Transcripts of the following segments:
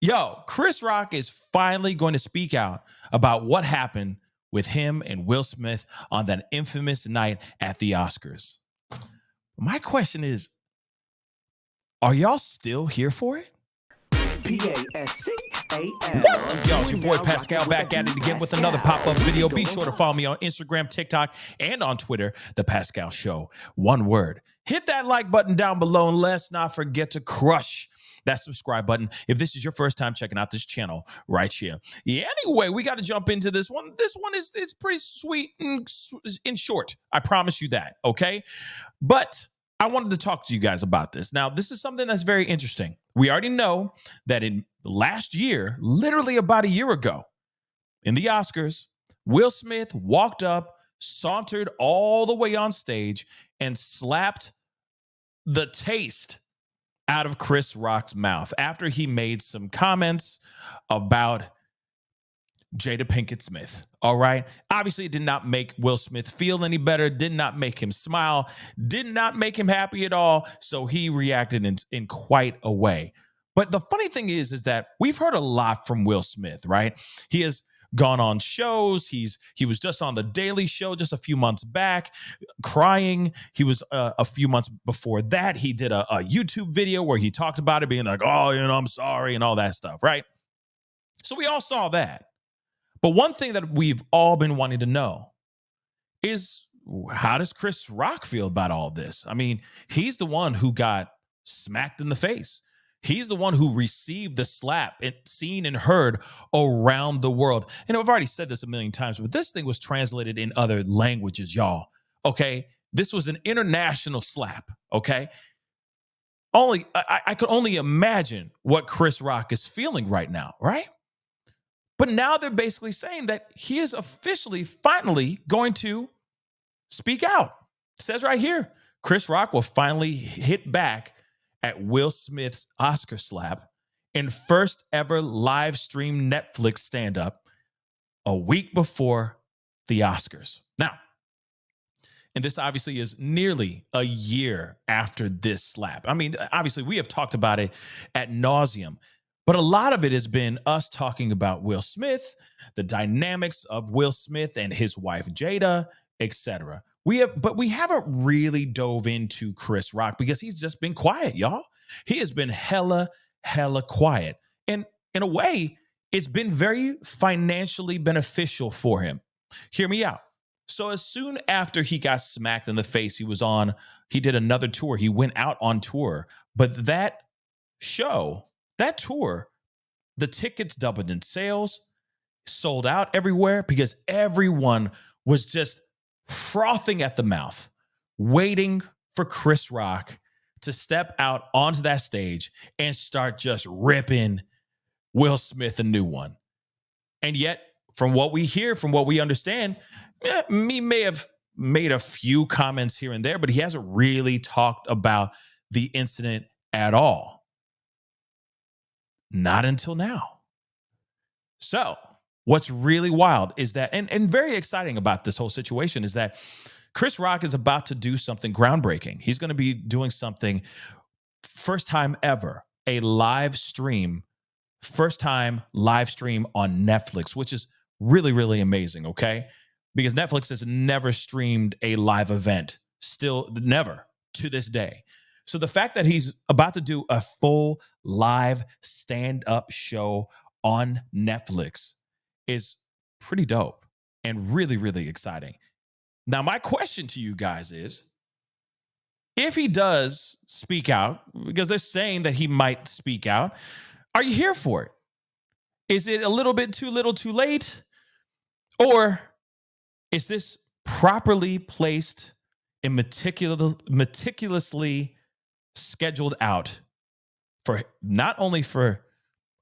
Yo, Chris Rock is finally going to speak out about what happened with him and Will Smith on that infamous night at the Oscars. My question is, are y'all still here for it? P-A-S-C-A-L. What's up, y'all? It's your boy Pascal back at it again with another pop-up video. Be sure to follow me on Instagram, TikTok, and on Twitter, The Pascal Show. One word. Hit that like button down below, and let's not forget to crush that subscribe button if this is your first time checking out this channel right here. Yeah, anyway, we got to jump into this one. This one is it's pretty sweet and in short. I promise you that, okay? But I wanted to talk to you guys about this. Now, this is something that's very interesting. We already know that in last year, literally about a year ago, in the Oscars, Will Smith walked up, sauntered all the way on stage, and slapped the taste out of Chris Rock's mouth after he made some comments about Jada Pinkett Smith. All right. Obviously, it did not make Will Smith feel any better, did not make him smile, did not make him happy at all. So he reacted in quite a way. But the funny thing is that we've heard a lot from Will Smith, right? He has gone on shows. He was just on The Daily Show just a few months back, crying. He was a few months before that. He did a YouTube video where he talked about it, being like, oh, I'm sorry, and all that stuff, right? So we all saw that. But one thing that we've all been wanting to know is, how does Chris Rock feel about all this? I mean, he's the one who got smacked in the face. He's the one who received the slap and seen and heard around the world. And I've already said this a million times, but this thing was translated in other languages, y'all. Okay? This was an international slap, okay? I could only imagine what Chris Rock is feeling right now, right? But now they're basically saying that he is officially, finally going to speak out. It says right here, Chris Rock will finally hit back at Will Smith's Oscar slap in first ever live stream Netflix stand-up a week before the Oscars. Now, and this obviously is nearly a year after this slap. I mean, obviously we have talked about it ad nauseum, but a lot of it has been us talking about Will Smith, the dynamics of Will Smith and his wife Jada, etc. But we haven't really dove into Chris Rock because he's just been quiet, y'all. He has been hella quiet. And in a way, it's been very financially beneficial for him. Hear me out. So as soon after he got smacked in the face, he did another tour. He went out on tour. But that tour, the tickets doubled in sales, sold out everywhere because everyone was just frothing at the mouth, waiting for Chris Rock to step out onto that stage and start just ripping Will Smith a new one. And yet, from what we hear, from what we understand, he may have made a few comments here and there, but he hasn't really talked about the incident at all. Not until now. So, what's really wild is that, and very exciting about this whole situation is that Chris Rock is about to do something groundbreaking. He's going to be doing something first time ever, first time live stream on Netflix, which is really, really amazing, okay? Because Netflix has never streamed a live event, still never to this day. So the fact that he's about to do a full live stand-up show on Netflix is pretty dope and really, really exciting. Now, my question to you guys is, if he does speak out, because they're saying that he might speak out, are you here for it? Is it a little bit too little too late? Or is this properly placed and meticulously scheduled out for not only for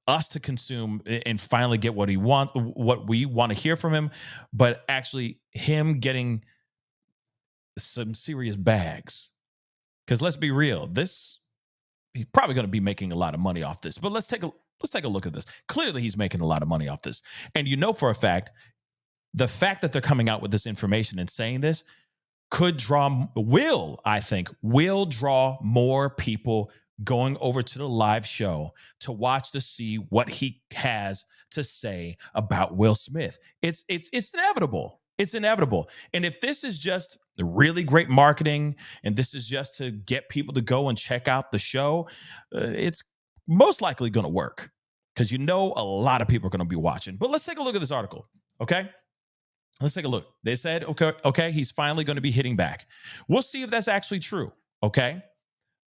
us to consume and finally get what we want to hear from him, but actually him getting some serious bags? Because let's be real, he's probably going to be making a lot of money off this. But let's take a look at this. Clearly, he's making a lot of money off this, and for a fact, the fact that they're coming out with this information and saying this will draw more people going over to the live show to watch to see what he has to say about Will Smith. It's inevitable. It's inevitable. And if this is just really great marketing and this is just to get people to go and check out the show, it's most likely going to work because a lot of people are going to be watching. But let's take a look at this article, okay? Let's take a look. They said, okay, he's finally going to be hitting back. We'll see if that's actually true, okay?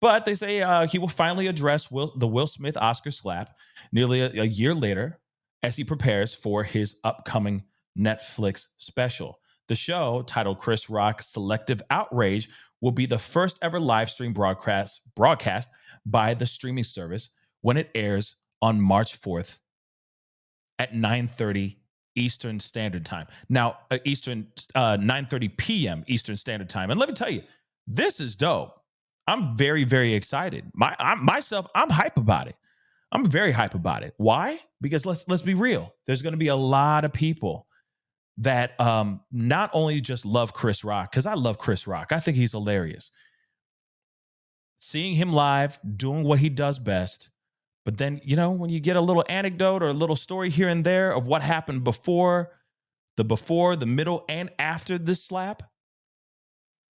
But they say he will finally address the Will Smith Oscar slap nearly a year later as he prepares for his upcoming Netflix special. The show, titled Chris Rock Selective Outrage, will be the first ever live stream broadcast by the streaming service when it airs on March 4th at 9:30 Eastern Standard Time. Now, 9:30 p.m. Eastern Standard Time. And let me tell you, this is dope. I'm very, very excited. I'm hype about it. I'm very hype about it. Why? Because let's be real. There's going to be a lot of people that not only just love Chris Rock, because I love Chris Rock. I think he's hilarious. Seeing him live, doing what he does best. But then, when you get a little anecdote or a little story here and there of what happened before, the middle, and after this slap,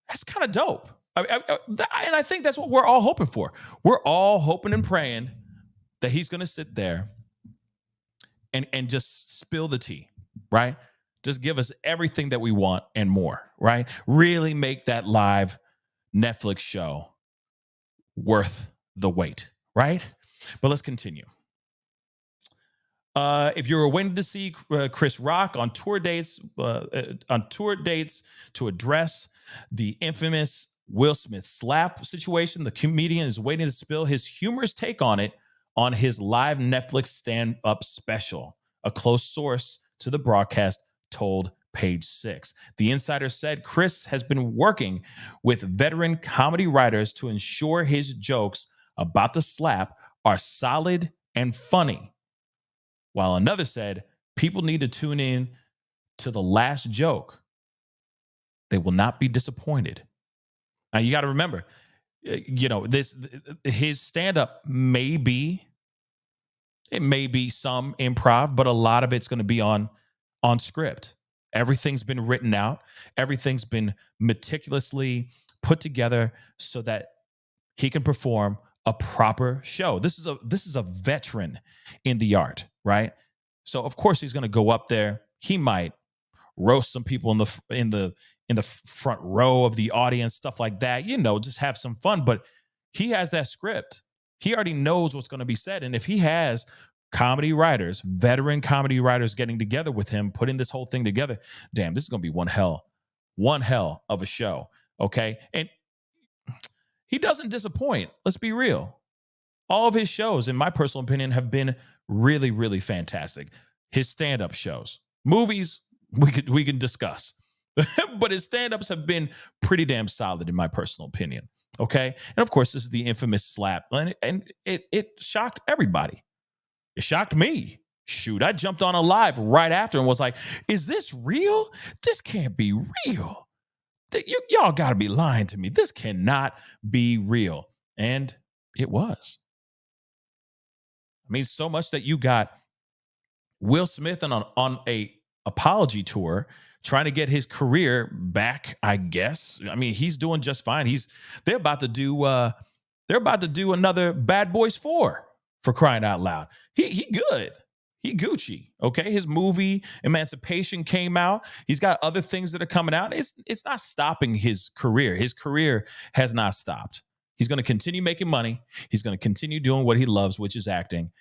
that's kind of dope. And I think that's what we're all hoping for. We're all hoping and praying that he's going to sit there and just spill the tea, right? Just give us everything that we want and more, right? Really make that live Netflix show worth the wait, right? But let's continue. If you're waiting to see Chris Rock on tour dates to address the infamous Will Smith slap situation, the comedian is waiting to spill his humorous take on it on his live Netflix stand-up special. A close source to the broadcast told Page Six. The insider said Chris has been working with veteran comedy writers to ensure his jokes about the slap are solid and funny. While another said, people need to tune in to the last joke. They will not be disappointed. Now, you got to remember, his stand-up may be some improv, but a lot of it's going to be on script. Everything's been written out. Everything's been meticulously put together so that he can perform a proper show. This is a veteran in the art, right? So of course he's going to go up there. He might roast some people in the front row of the audience, stuff like that. Just have some fun. But he has that script. He already knows what's going to be said. And if he has comedy writers, veteran comedy writers getting together with him, putting this whole thing together, damn, this is going to be one hell of a show. Okay. And he doesn't disappoint. Let's be real. All of his shows, in my personal opinion, have been really, really fantastic. His stand-up shows, movies, we can discuss, but his stand-ups have been pretty damn solid, in my personal opinion. Okay, and of course, this is the infamous slap, and it shocked everybody. It shocked me. Shoot, I jumped on a live right after and was like, "Is this real? This can't be real. Y'all got to be lying to me. This cannot be real." And it was. I mean, so much that you got Will Smith on a apology tour trying to get his career back, I guess. I mean, he's doing just fine. They're about to do another Bad Boys 4, for crying out loud. He good. He Gucci, okay? His movie Emancipation came out. He's got other things that are coming out. It's not stopping his career. His career has not stopped. He's going to continue making money. He's going to continue doing what he loves, which is acting.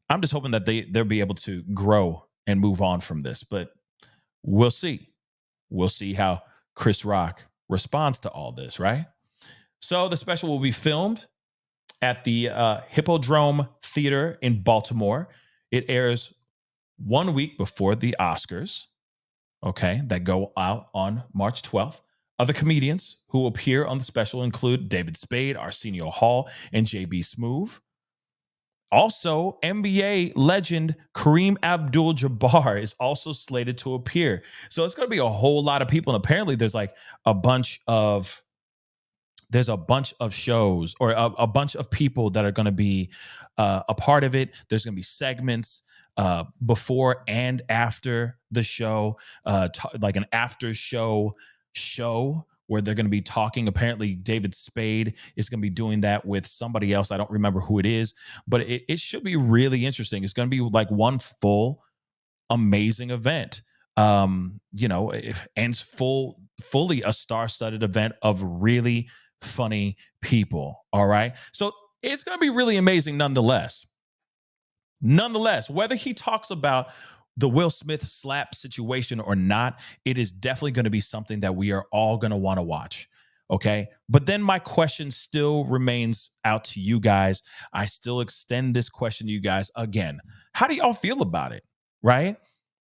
I'm just hoping that they'll be able to grow and move on from this, but we'll see. We'll see how Chris Rock responds to all this, right? So the special will be filmed at the Hippodrome Theater in Baltimore. It airs 1 week before the Oscars, okay, that go out on March 12th. Other comedians who appear on the special include David Spade, Arsenio Hall, and J.B. Smoove. Also, NBA legend Kareem Abdul-Jabbar is also slated to appear. So it's going to be a whole lot of people. And apparently there's like a bunch of there's a bunch of shows or a bunch of people that are going to be a part of it. There's going to be segments before and after the show, like an after show where they're going to be talking. Apparently, David Spade is going to be doing that with somebody else. I don't remember who it is, but it should be really interesting. It's going to be like one full amazing event. And fully a star-studded event of really funny people. All right. So it's going to be really amazing nonetheless. Whether he talks about the Will Smith slap situation or not, it is definitely going to be something that we are all going to want to watch. Okay. But then my question still remains out to you guys. I still extend this question to you guys again. How do y'all feel about it? Right?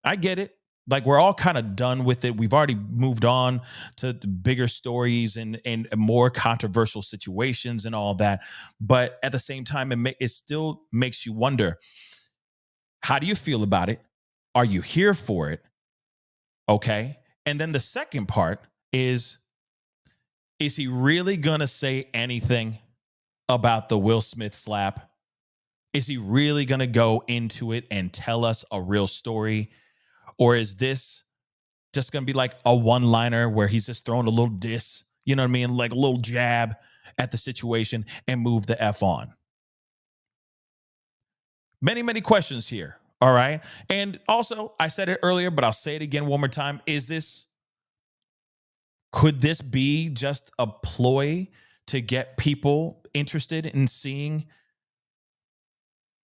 I get it. Like, we're all kind of done with it. We've already moved on to the bigger stories and more controversial situations and all that. But at the same time, it still makes you wonder, how do you feel about it? Are you here for it? Okay. And then the second part is he really going to say anything about the Will Smith slap? Is he really going to go into it and tell us a real story? Or is this just going to be like a one-liner where he's just throwing a little diss, you know what I mean? Like a little jab at the situation and move the F on. Many, many questions here. All right. And also, I said it earlier, but I'll say it again one more time. Could this be just a ploy to get people interested in seeing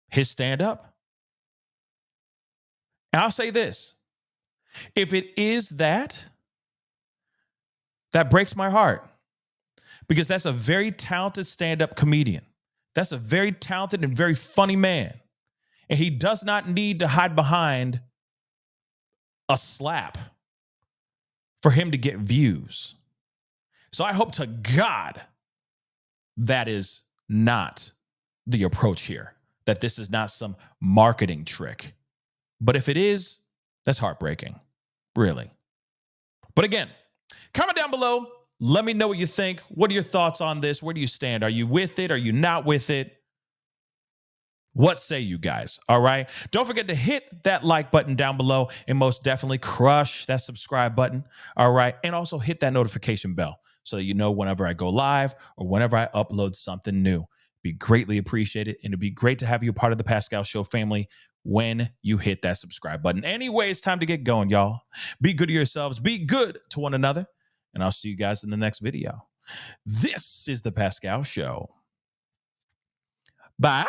his stand-up? And I'll say this. If it is that breaks my heart, because that's a very talented stand-up comedian. That's a very talented and very funny man. And he does not need to hide behind a slap for him to get views. So I hope to God that is not the approach here, that this is not some marketing trick. But if it is, that's heartbreaking, really. But again, comment down below. Let me know what you think. What are your thoughts on this? Where do you stand? Are you with it? Are you not with it? What say you guys? All right. Don't forget to hit that like button down below and most definitely crush that subscribe button. All right. And also hit that notification bell so that you know whenever I go live or whenever I upload something new. Be greatly appreciated. And it'd be great to have you a part of the Pascal Show family when you hit that subscribe button. Anyway, it's time to get going, y'all. Be good to yourselves. Be good to one another. And I'll see you guys in the next video. This is the Pascal Show. Bye.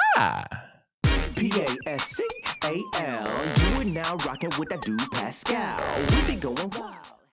Pascal, you are now rocking with that dude Pascal. We be going wild.